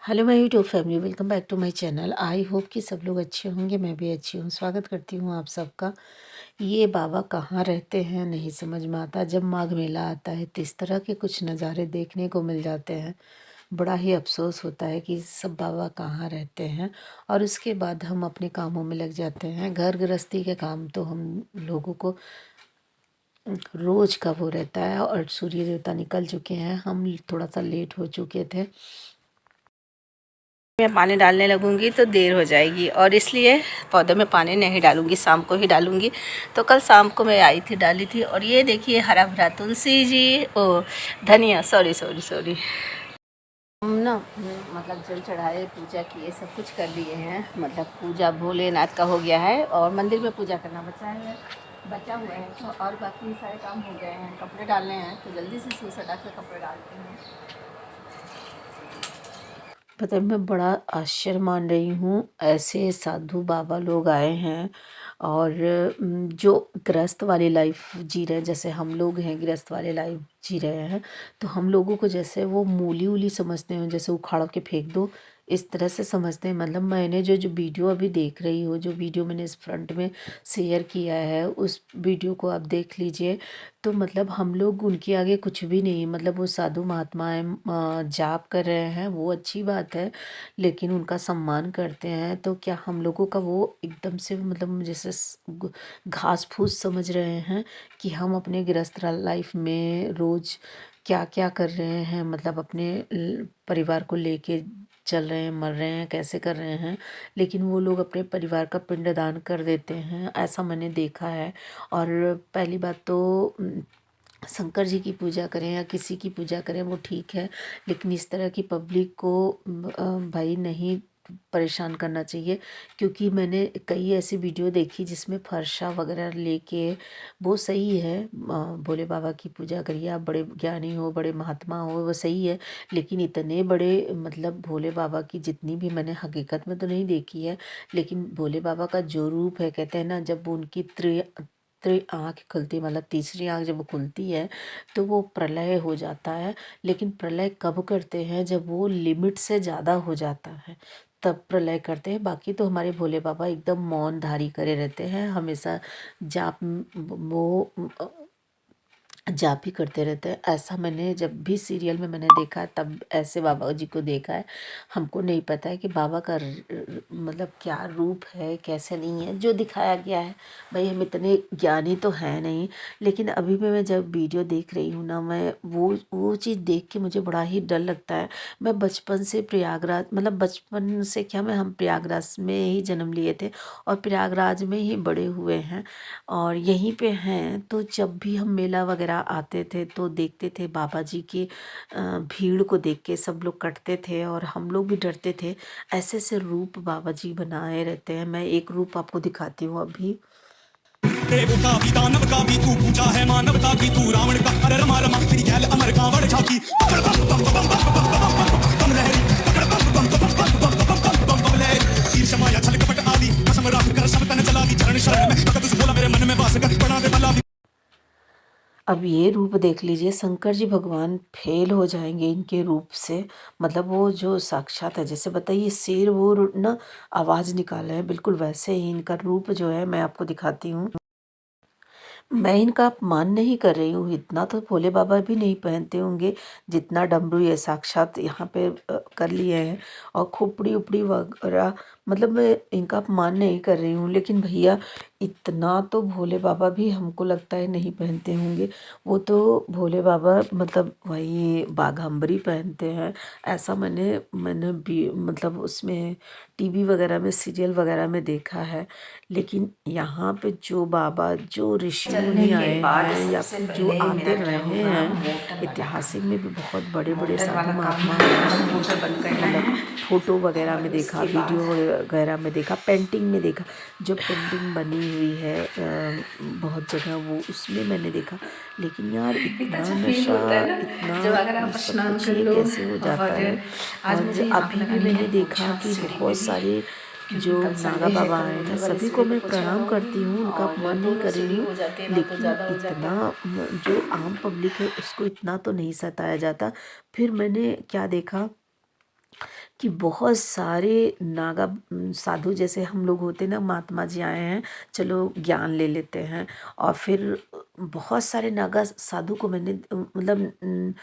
Hello my YouTube family, welcome back to my channel. I hope कि सब लोग अच्छे होंगे, मैं भी अच्छी हूँ। स्वागत करती हूँ आप सबका। ये बाबा कहाँ रहते हैं नहीं समझ में आता। जब माघ मेला आता है तो इस तरह के कुछ नज़ारे देखने को मिल जाते हैं। बड़ा ही अफसोस होता है कि सब बाबा कहाँ रहते हैं। और उसके बाद हम अपने कामों में लग जाते हैं। घर गृहस्थी के काम तो हम लोगों को रोज़ का वो रहता है। और सूर्य देवता निकल चुके हैं, हम थोड़ा सा लेट हो चुके थे। मैं पानी डालने लगूंगी तो देर हो जाएगी, और इसलिए पौधे में पानी नहीं डालूंगी, शाम को ही डालूंगी। तो कल शाम को मैं आई थी, डाली थी। और ये देखिए हरा भरा तुलसी जी, ओ धनिया, सॉरी सॉरी सॉरी। हम ना मतलब जल चढ़ाए, पूजा किए, सब कुछ कर लिए हैं। मतलब पूजा भोलेनाथ का हो गया है और मंदिर में पूजा करना बचा हुआ है। तो और बाकी सारे काम हो गए हैं। कपड़े डालने हैं तो जल्दी से सूट हटा के कपड़े डालते हैं। पता है, मैं बड़ा आश्चर्य मान रही हूँ। ऐसे साधु बाबा लोग आए हैं और जो गृहस्थ वाली लाइफ जी रहे हैं, जैसे हम लोग हैं गृहस्थ वाली लाइफ जी रहे हैं। तो हम लोगों को जैसे वो मूली उली समझते हैं, जैसे उखाड़ के फेंक दो, इस तरह से समझते हैं। मतलब मैंने जो जो वीडियो अभी देख रही हूँ, जो वीडियो मैंने इस फ्रंट में शेयर किया है, उस वीडियो को आप देख लीजिए। तो मतलब हम लोग उनके आगे कुछ भी नहीं। मतलब वो साधु महात्माएं जाप कर रहे हैं, वो अच्छी बात है, लेकिन उनका सम्मान करते हैं। तो क्या हम लोगों का वो एकदम से मतलब जैसे घास फूस समझ रहे हैं कि हम अपने गृहस्थ लाइफ में रोज़ क्या क्या कर रहे हैं। मतलब अपने परिवार को लेके चल रहे हैं, मर रहे हैं, कैसे कर रहे हैं। लेकिन वो लोग अपने परिवार का पिंडदान कर देते हैं, ऐसा मैंने देखा है। और पहली बात तो शंकर जी की पूजा करें या किसी की पूजा करें वो ठीक है, लेकिन इस तरह की पब्लिक को भाई नहीं परेशान करना चाहिए। क्योंकि मैंने कई ऐसी वीडियो देखी जिसमें फरसा वगैरह लेके, वो सही है, भोले बाबा की पूजा करिए, आप बड़े ज्ञानी हो, बड़े महात्मा हो, वो सही है। लेकिन इतने बड़े मतलब भोले बाबा की जितनी भी मैंने हकीकत में तो नहीं देखी है, लेकिन भोले बाबा का जो रूप है, कहते हैं ना, जब उनकी आँख खुलती है, मतलब तीसरी आँख जब वो खुलती है तो वो प्रलय हो जाता है। लेकिन प्रलय कब करते हैं? जब वो लिमिट से ज़्यादा हो जाता है तब प्रलय करते हैं। बाकी तो हमारे भोले बाबा एकदम मौन धारी करे रहते हैं, हमेशा जाप वो जाप ही करते रहते हैं। ऐसा मैंने जब भी सीरियल में मैंने देखा है, तब ऐसे बाबा जी को देखा है। हमको नहीं पता है कि बाबा का मतलब क्या रूप है, कैसे नहीं है जो दिखाया गया है। भाई हम इतने ज्ञानी तो हैं नहीं, लेकिन अभी भी मैं जब वीडियो देख रही हूँ ना, मैं वो चीज़ देख के मुझे बड़ा ही डर लगता है। मैं बचपन से प्रयागराज, मतलब बचपन से क्या, हम प्रयागराज में ही जन्म लिए थे और प्रयागराज में ही बड़े हुए हैं और यहीं पे हैं। तो जब भी हम मेला वगैरह आते थे तो देखते थे बाबा जी की भीड़ को देख के सब लोग कटते थे और हम लोग भी डरते थे। ऐसे ऐसे रूप बाबा जी बनाए रहते हैं। मैं एक रूप आपको दिखाती हूँ अभी। देव का भी दानव का भी तू पूछा है मानवता की, तू रावण का अरे रमा रमा तेरी गैल अमर कांवड़ झाकी पकड़ बम बम बम बम बम बम बम बम बम लहरी पकड़ बम बम बम बम बम बम बम बम बम बम लहरी शीर्ष माया छल कपट आदि कसम राख कर सब तन चला दी चरण शरण में भगत उस बोला मेरे मन में वास कर बना दे भला। अब ये रूप देख लीजिए, शंकर जी भगवान फेल हो जाएंगे इनके रूप से। मतलब वो जो साक्षात है, जैसे बताइए शेर वो ना आवाज़ निकाले हैं, बिल्कुल वैसे ही इनका रूप जो है, मैं आपको दिखाती हूँ। मैं इनका अपमान नहीं कर रही हूँ, इतना तो भोले बाबा भी नहीं पहनते होंगे जितना डमरू ये साक्षात यहाँ पे कर लिए हैं। और खोपड़ी उपड़ी वगैरह, मतलब मैं इनका अपमान नहीं कर रही हूँ, लेकिन भैया इतना तो भोले बाबा भी हमको लगता है नहीं पहनते होंगे। वो तो भोले बाबा मतलब वही बाघंबरी पहनते हैं। ऐसा मैंने मैंने भी मतलब उसमें टीवी वगैरह में, सीरियल वगैरह में देखा है। लेकिन यहाँ पे जो बाबा, जो ऋषि मुनि आए हैं या फिर जो आते रहे हैं, ऐतिहासिक में भी बहुत बड़े बड़े साधु महात्मा आए हैं। मतलब फोटो वगैरह में देखा, वीडियो वगैरह में देखा, पेंटिंग में देखा। जो पेंटिंग बनी हुई है बहुत जगह, वो उसमें मैंने देखा। लेकिन यार इतना नशा, इतना सब कुछ ये कैसे हो जाता है? और अभी भी मैंने देखा कि बहुत सारे जो नागा बाबा आए हैं, सभी को मैं प्रणाम करती हूँ, उनका अपमान नहीं कर रही हूँ। लेकिन इतना जो आम पब्लिक है उसको इतना तो नहीं सताया जाता। फिर मैंने क्या देखा कि बहुत सारे नागा साधु जैसे हम लोग होते ना, महात्मा जी आए हैं, चलो ज्ञान ले लेते हैं। और फिर बहुत सारे नागा साधु को मैंने मतलब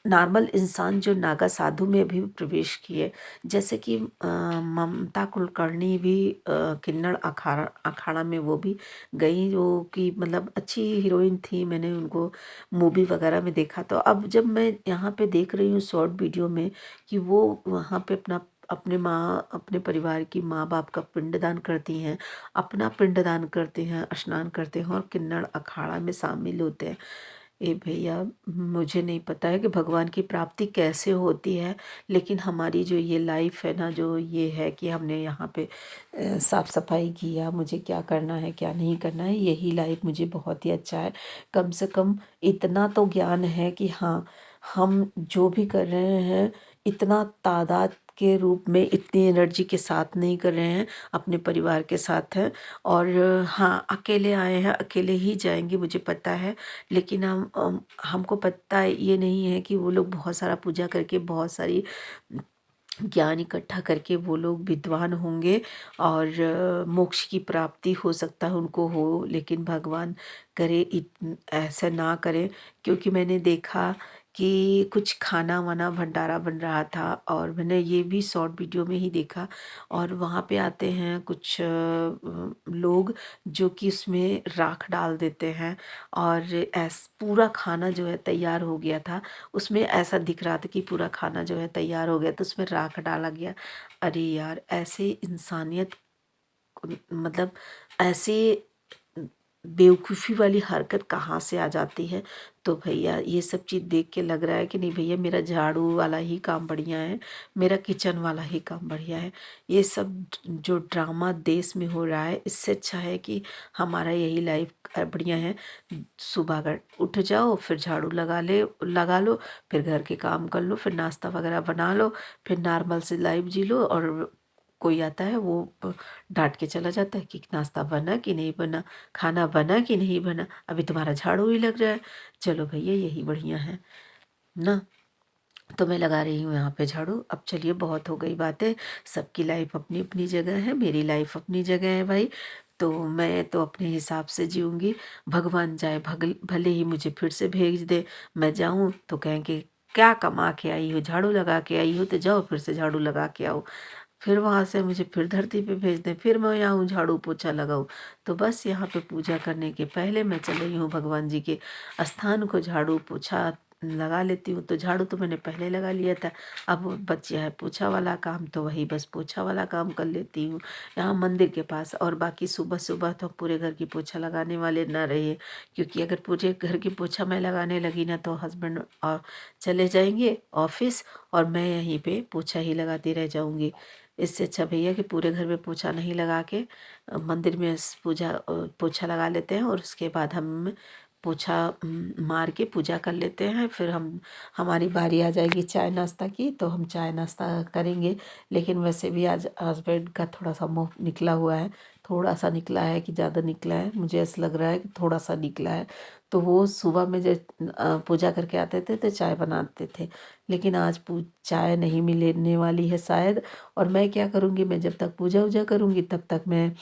नॉर्मल इंसान जो नागा साधु में भी प्रवेश किए, जैसे कि ममता कुलकर्णी भी किन्नड़ अखाड़ा में वो भी गई, जो कि मतलब अच्छी हीरोइन थी। मैंने उनको मूवी वगैरह में देखा। तो अब जब मैं यहाँ पे देख रही हूँ शॉर्ट वीडियो में कि वो वहाँ पे अपने परिवार की माँ बाप का पिंडदान करती हैं, अपना पिंडदान करते हैं, स्नान करते हैं और किन्नड़ अखाड़ा में शामिल होते हैं। ए भैया, मुझे नहीं पता है कि भगवान की प्राप्ति कैसे होती है, लेकिन हमारी जो ये लाइफ है ना, जो ये है कि हमने यहाँ पे साफ सफाई किया, मुझे क्या करना है क्या नहीं करना है, यही लाइफ मुझे बहुत ही अच्छा है। कम से कम इतना तो ज्ञान है कि हाँ, हम जो भी कर रहे हैं इतना तादाद के रूप में इतनी एनर्जी के साथ नहीं कर रहे हैं, अपने परिवार के साथ हैं। और हाँ, अकेले आए हैं, अकेले ही जाएंगे मुझे पता है। लेकिन हमको पता ये नहीं है कि वो लोग बहुत सारा पूजा करके, बहुत सारी ज्ञान इकट्ठा करके वो लोग विद्वान होंगे और मोक्ष की प्राप्ति हो सकता है उनको हो। लेकिन भगवान करे ऐसा ना करे, क्योंकि मैंने देखा कि कुछ खाना वाना भंडारा बन रहा था और मैंने ये भी शॉर्ट वीडियो में ही देखा। और वहाँ पे आते हैं कुछ लोग जो कि उसमें राख डाल देते हैं, और पूरा खाना जो है तैयार हो गया था। उसमें ऐसा दिख रहा था कि पूरा खाना जो है तैयार हो गया, तो उसमें राख डाला गया। अरे यार, ऐसे इंसानियत मतलब ऐसे बेवकूफ़ी वाली हरकत कहाँ से आ जाती है। तो भैया, ये सब चीज़ देख के लग रहा है कि नहीं भैया, मेरा झाड़ू वाला ही काम बढ़िया है, मेरा किचन वाला ही काम बढ़िया है। ये सब जो ड्रामा देश में हो रहा है, इससे अच्छा है कि हमारा यही लाइफ बढ़िया है। सुबह अगर उठ जाओ, फिर झाड़ू लगा लो, फिर घर के काम कर लो, फिर नाश्ता वगैरह बना लो, फिर नॉर्मल से लाइफ जी लो। और कोई आता है वो डांट के चला जाता है कि नाश्ता बना कि नहीं बना, खाना बना कि नहीं बना, अभी तुम्हारा झाड़ू ही लग रहा है। चलो भैया, यही बढ़िया है ना। तो मैं लगा रही हूँ यहाँ पे झाड़ू। अब चलिए, बहुत हो गई बातें। सबकी लाइफ अपनी अपनी जगह है, मेरी लाइफ अपनी जगह है भाई। तो मैं तो अपने हिसाब से जीऊँगी। भगवान चाहे भले ही मुझे फिर से भेज दे, मैं जाऊँ तो कहेंगे क्या कमा के आई हो, झाड़ू लगा के आई हो, तो जाओ फिर से झाड़ू लगा के आओ। फिर वहाँ से मुझे फिर धरती पे भेज दें, फिर मैं यहाँ हूँ झाड़ू पोछा लगाऊँ। तो बस यहाँ पे पूजा करने के पहले मैं चल रही हूँ भगवान जी के स्थान को झाड़ू पोछा लगा लेती हूँ। तो झाड़ू तो मैंने पहले लगा लिया था, अब बच गया है पोछा वाला काम, तो वही बस पोछा वाला काम कर लेती हूँ यहाँ मंदिर के पास। और बाकी सुबह सुबह तो पूरे घर की पोछा लगाने वाले ना रहे, क्योंकि अगर पूरे घर की पोछा मैं लगाने लगी ना, तो हस्बैंड और चले जाएंगे ऑफिस और मैं यहीं पे पोछा ही लगाती रह जाऊंगी। इससे अच्छा भैया कि पूरे घर में पोछा नहीं लगा के मंदिर में पोछा लगा लेते हैं, और उसके बाद हम पोछा मार के पूजा कर लेते हैं। फिर हमारी बारी आ जाएगी चाय नाश्ता की, तो हम चाय नाश्ता करेंगे। लेकिन वैसे भी आज हस्बैंड का थोड़ा सा मुँह निकला हुआ है, थोड़ा सा निकला है कि ज़्यादा निकला है, मुझे ऐसा लग रहा है कि थोड़ा सा निकला है। तो वो सुबह में जब पूजा करके आते थे तो चाय बनाते थे, लेकिन आज चाय नहीं मिलने वाली है शायद। और मैं क्या करूँगी, मैं जब तक पूजा वूजा करूँगी तब तक मैं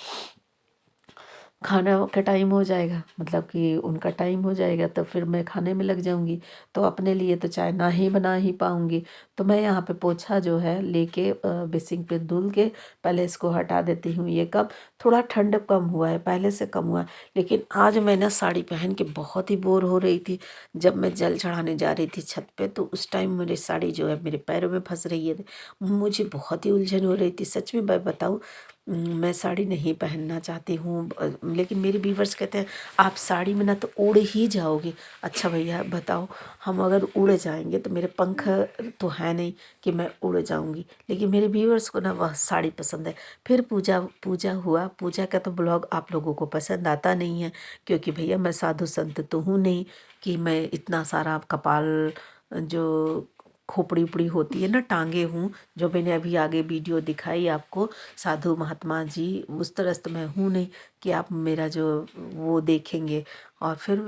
खाना का टाइम हो जाएगा, मतलब कि उनका टाइम हो जाएगा, तो फिर मैं खाने में लग जाऊंगी। तो अपने लिए तो चाय ना ही बना ही पाऊंगी। तो मैं यहाँ पे पोछा जो है लेके बेसिंग पे धुल के पहले इसको हटा देती हूँ। ये कब थोड़ा ठंड कम हुआ है, पहले से कम हुआ है। लेकिन आज मैं ना साड़ी पहन के बहुत ही बोर हो रही थी। जब मैं जल चढ़ाने जा रही थी छत पे, तो उस टाइम मेरी साड़ी जो है मेरे पैरों में फंस रही है, मुझे बहुत ही उलझन हो रही थी। सच में मैं बताऊँ, मैं साड़ी नहीं पहनना चाहती हूँ, लेकिन मेरे व्यूवर्स कहते हैं आप साड़ी में ना तो उड़ ही जाओगे। अच्छा भैया बताओ, हम अगर उड़ जाएंगे तो मेरे पंख तो है नहीं कि मैं उड़ जाऊंगी, लेकिन मेरे व्यूवर्स को ना वह साड़ी पसंद है। फिर पूजा पूजा हुआ, पूजा का तो ब्लॉग आप लोगों को पसंद आता नहीं है, क्योंकि भैया मैं साधु संत तो हूँ नहीं कि मैं इतना सारा कपाल जो खोपड़ी उपड़ी होती है ना टांगे हूँ, जो मैंने अभी आगे वीडियो दिखाई आपको, साधु महात्मा जी उस तरह से तो मैं हूँ नहीं कि आप मेरा जो वो देखेंगे और फिर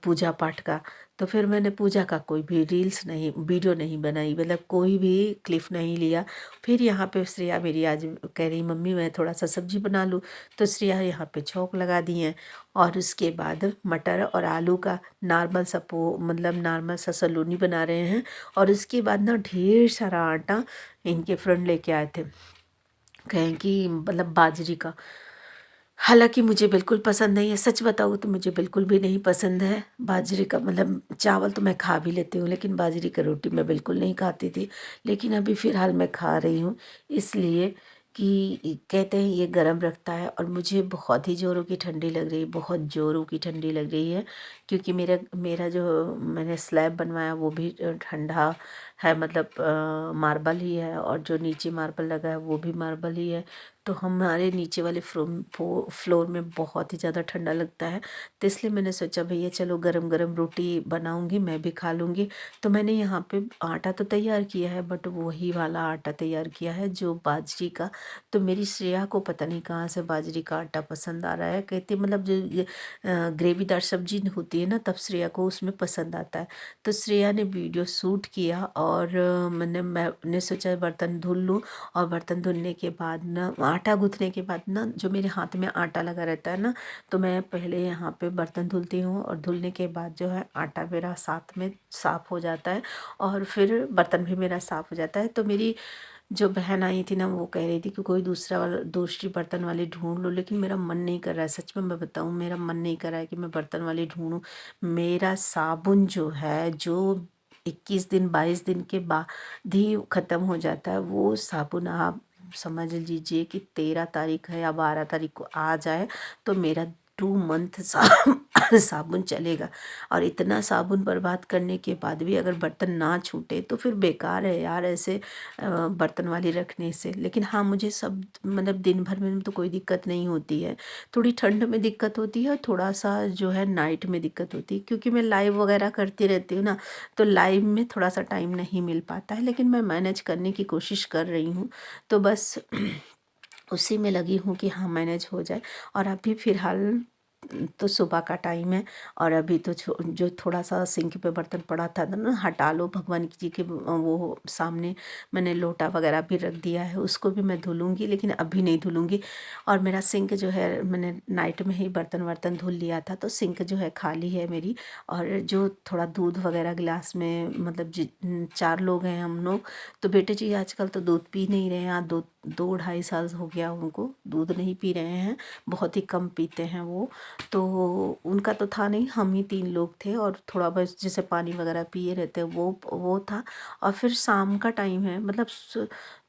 पूजा पाठ का। तो फिर मैंने पूजा का कोई भी रील्स नहीं, वीडियो नहीं बनाई, मतलब कोई भी क्लिप नहीं लिया। फिर यहाँ पे श्रेया मेरी आज कह रही मम्मी मैं थोड़ा सा सब्जी बना लूँ, तो श्रेया यहाँ पे चौक लगा दी हैं। और उसके बाद मटर और आलू का नॉर्मल सा मतलब नॉर्मल सा सलोनी बना रहे हैं। और उसके बाद ना ढेर सारा आटा इनके फ्रेंड लेके आए थे, कहें कि मतलब बाजरी का। हालांकि मुझे बिल्कुल पसंद नहीं है, सच बताऊँ तो मुझे बिल्कुल भी नहीं पसंद है बाजरे का। मतलब चावल तो मैं खा भी लेती हूँ, लेकिन बाजरे की रोटी मैं बिल्कुल नहीं खाती थी। लेकिन अभी फ़िलहाल मैं खा रही हूँ, इसलिए कि कहते हैं ये गर्म रखता है। और मुझे बहुत ही ज़ोरों की ठंडी लग रही है, बहुत ज़ोरों की ठंडी लग रही है, क्योंकि मेरा मेरा जो मैंने स्लैब बनवाया वो भी ठंडा है, मतलब मार्बल ही है। और जो नीचे मार्बल लगा है वो भी मार्बल ही है। तो हमारे नीचे वाले फ्लोर में बहुत ही ज़्यादा ठंडा लगता है। तो इसलिए मैंने सोचा भैया चलो गरम गरम रोटी बनाऊंगी, मैं भी खा लूँगी। तो मैंने यहाँ पे आटा तो तैयार किया है, बट वही वाला आटा तैयार किया है जो बाजरी का। तो मेरी श्रेया को पता नहीं कहाँ से बाजरी का आटा पसंद आ रहा है, कहती मतलब जो ये ग्रेवीदार सब्जी होती है ना, तब श्रेया को उसमें पसंद आता है। तो श्रेया ने वीडियो शूट किया और मैंने सोचा बर्तन धुल लूँ। और बर्तन धुलने के बाद ना, आटा गूँथने के बाद ना, जो मेरे हाथ में आटा लगा रहता है ना, तो मैं पहले यहाँ पे बर्तन धुलती हूँ और धुलने के बाद जो है आटा मेरा साथ में साफ़ हो जाता है और फिर बर्तन भी मेरा साफ़ हो जाता है। तो मेरी जो बहन आई थी ना, वो कह रही थी कि कोई दूसरी बर्तन वाली ढूंढ लो, लेकिन मेरा मन नहीं कर रहा है। सच में मैं बताऊँ, मेरा मन नहीं कर रहा है कि मैं बर्तन वाली ढूंढूं। मेरा साबुन जो है, जो 21 दिन 22 दिन के बाद ही ख़त्म हो जाता है, वो साबुन आप समझ लीजिए कि 13 तारीख है या 12 तारीख को आ जाए तो मेरा 2 मंथ साबुन चलेगा। और इतना साबुन बर्बाद करने के बाद भी अगर बर्तन ना छूटे तो फिर बेकार है यार, ऐसे बर्तन वाली रखने से। लेकिन हाँ, मुझे सब मतलब दिन भर में तो कोई दिक्कत नहीं होती है। थोड़ी ठंड में दिक्कत होती है और थोड़ा सा जो है नाइट में दिक्कत होती है, क्योंकि मैं लाइव वगैरह करती रहती हूँ ना, तो लाइव में थोड़ा सा टाइम नहीं मिल पाता है। लेकिन मैं मैनेज करने की कोशिश कर रही हूँ, तो बस उसी में लगी हूँ कि हाँ मैनेज हो जाए। और अभी फ़िलहाल तो सुबह का टाइम है और अभी तो जो थोड़ा सा सिंक पे बर्तन पड़ा था ना, हटा लो। भगवान जी के वो सामने मैंने लोटा वगैरह भी रख दिया है, उसको भी मैं धुलूँगी, लेकिन अभी नहीं धुलूँगी। और मेरा सिंक जो है, मैंने नाइट में ही बर्तन वर्तन धुल लिया था, तो सिंक जो है खाली है मेरी। और जो थोड़ा दूध वगैरह गिलास में, मतलब 4 लोग हैं हम लोग, तो बेटे जी आजकल तो दूध पी नहीं रहे हैं। 2 2 ढाई साल हो गया उनको, दूध नहीं पी रहे हैं, बहुत ही कम पीते हैं वो। तो उनका तो था नहीं, हम ही 3 लोग थे और थोड़ा बहुत जैसे पानी वगैरह पिए रहते वो था। और फिर शाम का टाइम है, मतलब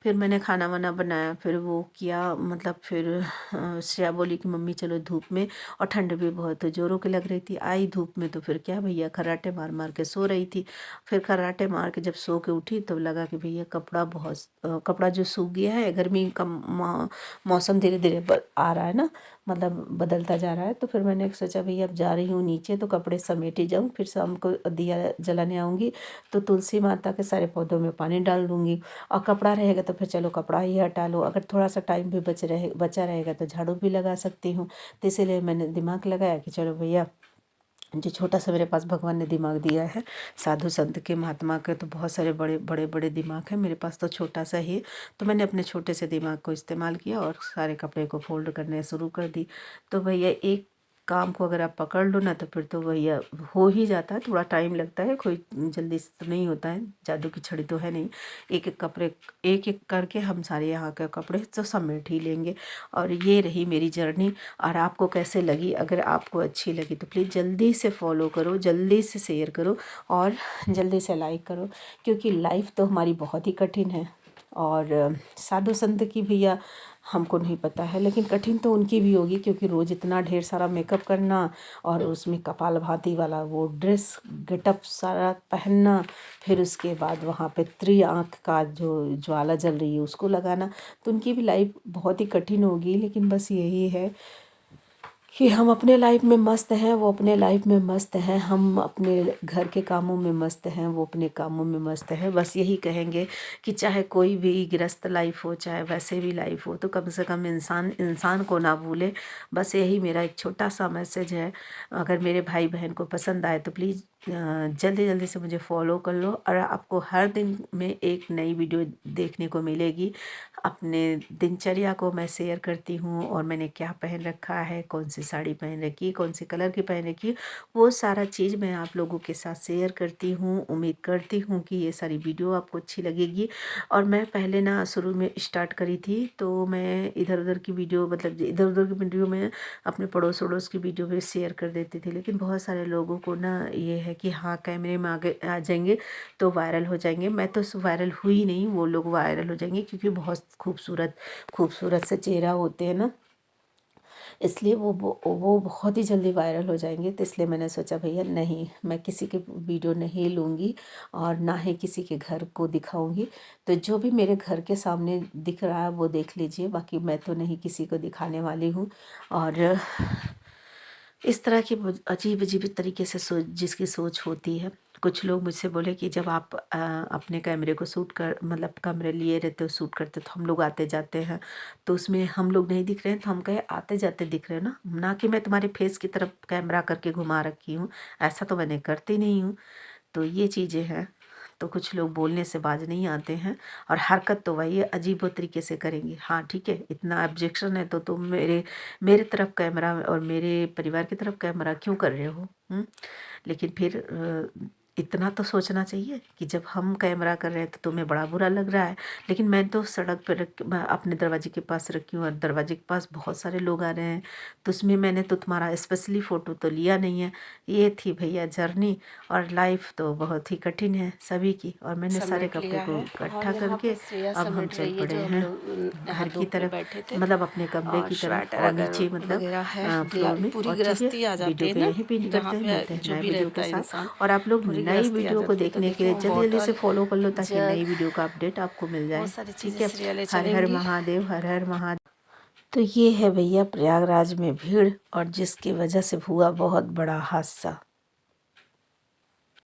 फिर मैंने खाना वाना बनाया, फिर वो किया, मतलब फिर श्रेया बोली कि मम्मी चलो धूप में, और ठंड भी बहुत ज़ोरों की लग रही थी। आई धूप में तो फिर क्या भैया खर्राटे मार मार के सो रही थी। फिर खर्राटे मार के जब सो के उठी तब लगा कि भैया कपड़ा जो सूख गया है, गर्मी का मौसम धीरे धीरे आ रहा है ना, मतलब बदलता जा रहा है। तो फिर मैंने सोचा भैया अब जा रही हूँ नीचे तो कपड़े समेट ही जाऊँ, फिर शाम को दिया जलाने आऊँगी तो तुलसी माता के सारे पौधों में पानी डाल दूँगी। और कपड़ा रहेगा तो फिर चलो कपड़ा ही हटा लो, अगर थोड़ा सा टाइम भी बचा रहेगा तो झाड़ू भी लगा सकती हूँ। तो इसीलिए मैंने दिमाग लगाया कि चलो भैया, जो छोटा सा मेरे पास भगवान ने दिमाग दिया है, साधु संत के महात्मा के तो बहुत सारे बड़े बड़े बड़े दिमाग हैं, मेरे पास तो छोटा सा ही है। तो मैंने अपने छोटे से दिमाग को इस्तेमाल किया और सारे कपड़े को फोल्ड करने शुरू कर दी। तो भैया एक काम को अगर आप पकड़ लो ना तो फिर तो भैया हो ही जाता है। थोड़ा टाइम लगता है, कोई जल्दी से तो नहीं होता है, जादू की छड़ी तो है नहीं। एक एक कपड़े एक एक करके हम सारे यहाँ के कपड़े तो समेट ही लेंगे। और ये रही मेरी जर्नी। और आपको कैसे लगी? अगर आपको अच्छी लगी तो प्लीज़ जल्दी से फॉलो करो, जल्दी से शेयर करो और जल्दी से लाइक करो, क्योंकि लाइफ तो हमारी बहुत ही कठिन है। और साधु संत की भैया हमको नहीं पता है, लेकिन कठिन तो उनकी भी होगी, क्योंकि रोज़ इतना ढेर सारा मेकअप करना और उसमें कपाल भाती वाला वो ड्रेस गेटअप सारा पहनना, फिर उसके बाद वहाँ पे त्रिआंख का जो ज्वाला जल रही है उसको लगाना, तो उनकी भी लाइफ बहुत ही कठिन होगी। लेकिन बस यही है कि हम अपने लाइफ में मस्त हैं, वो अपने लाइफ में मस्त हैं, हम अपने घर के कामों में मस्त हैं, वो अपने कामों में मस्त हैं। बस यही कहेंगे कि चाहे कोई भी गृहस्थ लाइफ हो, चाहे वैसे भी लाइफ हो, तो कम से कम इंसान इंसान को ना भूले। बस यही मेरा एक छोटा सा मैसेज है। अगर मेरे भाई बहन को पसंद आए तो प्लीज़ जल्दी जल्दी से मुझे फॉलो कर लो, और आपको हर दिन में एक नई वीडियो देखने को मिलेगी। अपने दिनचर्या को मैं शेयर करती हूँ, और मैंने क्या पहन रखा है, कौन सी साड़ी पहन रखी, कौन सी कलर की पहन रखी, वो सारा चीज़ मैं आप लोगों के साथ शेयर करती हूँ। उम्मीद करती हूँ कि ये सारी वीडियो आपको अच्छी लगेगी। और मैं पहले ना शुरू में स्टार्ट करी थी, तो मैं इधर उधर की वीडियो, मतलब इधर उधर की वीडियो में अपने पड़ोस वड़ोस की वीडियो भी शेयर कर देती थी। लेकिन बहुत सारे लोगों को ना ये है कि हाँ, कैमरे में आगे आ जाएंगे तो वायरल हो जाएंगे। मैं तो वायरल हुई नहीं, वो लोग वायरल हो जाएंगे, क्योंकि बहुत खूबसूरत खूबसूरत से चेहरा होते हैं ना, इसलिए वो बहुत ही जल्दी वायरल हो जाएंगे। तो इसलिए मैंने सोचा भैया नहीं, मैं किसी के वीडियो नहीं लूँगी, और ना ही किसी के घर को दिखाऊंगी। तो जो भी मेरे घर के सामने दिख रहा है वो देख लीजिए, बाकी मैं तो नहीं किसी को दिखाने वाली हूँ। और इस तरह की अजीब अजीब तरीके से जिसकी सोच होती है। कुछ लोग मुझसे बोले कि जब आप अपने कैमरे को शूट कर, मतलब कैमरे लिए रहते हो, शूट करते, तो हम लोग आते जाते हैं, तो उसमें हम लोग नहीं दिख रहे हैं। तो हम कहे आते जाते दिख रहे हैं ना कि मैं तुम्हारे फेस की तरफ कैमरा करके घुमा रखी हूँ, ऐसा तो मैंने करती नहीं हूँ। तो ये चीज़ें हैं। तो कुछ लोग बोलने से बाज नहीं आते हैं, और हरकत तो वही अजीब तरीके से करेंगे। हाँ ठीक है, इतना ऑब्जेक्शन है तो तुम मेरे मेरे तरफ कैमरा और मेरे परिवार की तरफ कैमरा क्यों कर रहे हो? लेकिन फिर इतना तो सोचना चाहिए कि जब हम कैमरा कर रहे हैं तो तुम्हें बड़ा बुरा लग रहा है। लेकिन मैं तो सड़क पर मैं अपने दरवाजे के पास रखी हूँ, और दरवाजे के पास बहुत सारे लोग आ रहे हैं, तो उसमें मैंने तो तुम्हारा स्पेशली फ़ोटो तो लिया नहीं है। ये थी भैया जर्नी, और लाइफ तो बहुत ही कठिन है सभी की। और मैंने सारे समेट कपड़े लिया को है। इकट्ठा और यहाँ करके पे श्रेया अब हम समेट चल रही है, पड़े जो हम हैं लोग घर नहा की धो के तरफ, बैठे थे। मतलब अपने कमरे और की तरफ, स्वेटर नीचे अगर मतलब वगैरह है, फ्लोर में। पूरी और चलिए गृहस्थी आ जाती वीडियो है को ना, यहीं पे एंड जहाँ करते हैं, पे मिलते हैं जो नए भी वीडियो रहता के है साथ। इंसान, और आप लोग पूरी नई गृहस्थी आ वीडियो को जाती है। तो देखने के देखिए लिए वो जल्दी जल्दी से बॉटल, फॉलो कर लो, ताकि जग, नई वीडियो का अपडेट आपको मिल जाए। बहुत सारी ठीक चीज़ें है, श्रेया ले हर हर चलेंगी। महादेव, हर हर महादेव। तो ये है भैया प्रयागराज में भीड़, और जिसकी वजह से हुआ बहुत बड़ा हादसा।